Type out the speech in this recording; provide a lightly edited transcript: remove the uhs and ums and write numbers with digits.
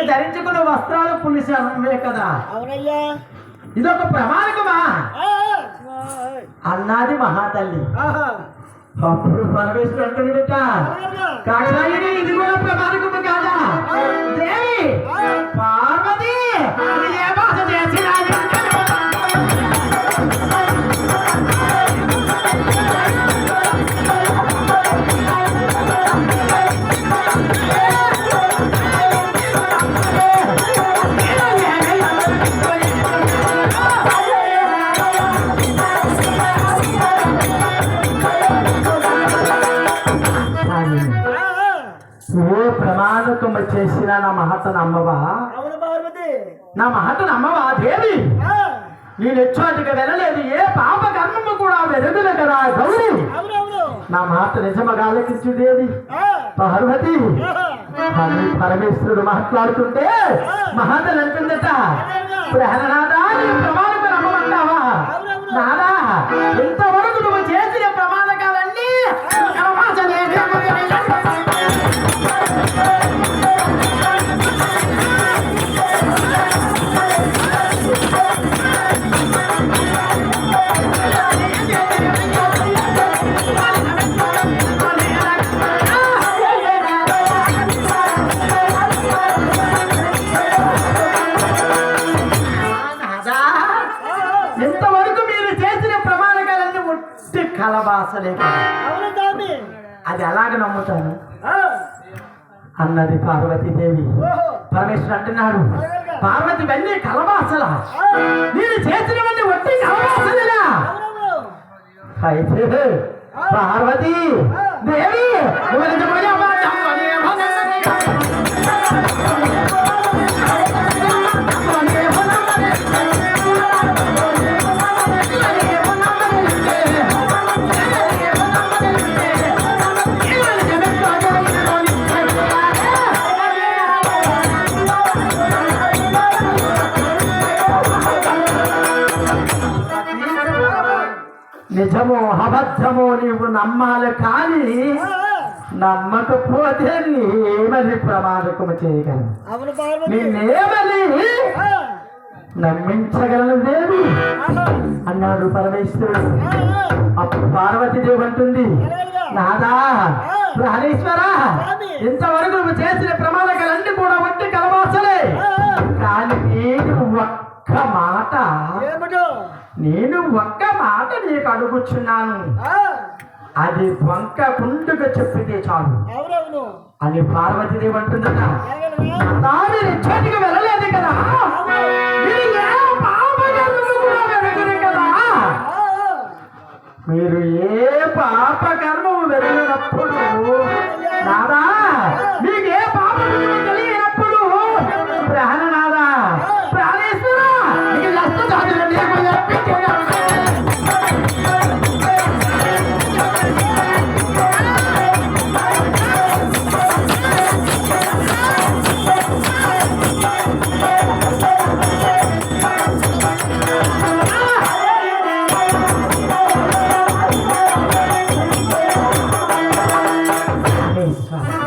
ధరించుకున్న వస్త్రాలు పులిసే కదా. అవునయ్యా, ఇదొక ప్రమాణకమా అన్నది మహాతల్లి. అప్పుడు పరమేశ్వరుడు అంటున్నాడట, కాకరాయని ఇది కూడా ప్రమాణకము కాదా? దేవి పార్వతి ఏ భాష చేసినా ప్రమాణకము చేసిన నా మహత నమ్మవా? నా మహత నమ్మవా దేవి? నేను ఎచ్చోటికి వెళ్ళలేదు, ఏ పాప కర్మము కూడా వెలుగులు కదా గౌరీ. నా మాట నిజమగా ఆలకించు దేవి. పార్వతి పరమేశ్వరుడు మాట్లాడుతుంటే మహతలు అంటుందట, ప్రహరనాథా నీ ప్రమాణకు నమ్మమంటావా? నాదా ఇంతవరకు నువ్వు చేసిన ప్రమాణకాలన్నీ ఇంతవరకు మీరు చేసిన ప్రమాణకాలన్నీ ఒట్టి కలబాసలే. అది ఎలాగ నమ్ముతాను అన్నది పార్వతీదేవి. పరమేశ్వరుడు అంటున్నాడు, పార్వతి వెళ్ళి కలబాసలా? నేను చేసినవన్నీ ఒట్టి కలబాసలేనా? అయితే పార్వతి దేవి నిజమో అబద్ధమో నీవు నమ్మాలి, కానీ నమ్మకపోతే నేమని ప్రమాదకము చేయగలను, నేనేమని నమ్మించగలను దేవి అన్నాడు పరమేశ్వరుడు. అప్పుడు పార్వతీదేవి అంటుంది, నాదా ప్రాణేశ్వర, ఇంతవరకు నువ్వు చేసిన ప్రమాణకాలన్నీ కూడా వట్టి కలవాసలే, కానీ నేను ఒక్క మాట నీకు అడుగుచున్నాను, అది వంక కుండుగా చెప్పితే చాలు అని పార్వతీదేవి అంటుందట. మీరు చోటికి వెళ్ళలేదు కదా, మీరు ఏ పాప కర్మము వెరిగినప్పుడు నాదా, మీకు ఏ పాప తెలియనప్పుడు ప్రాణనాదా ప్రాణేశ్వర Yes, sir.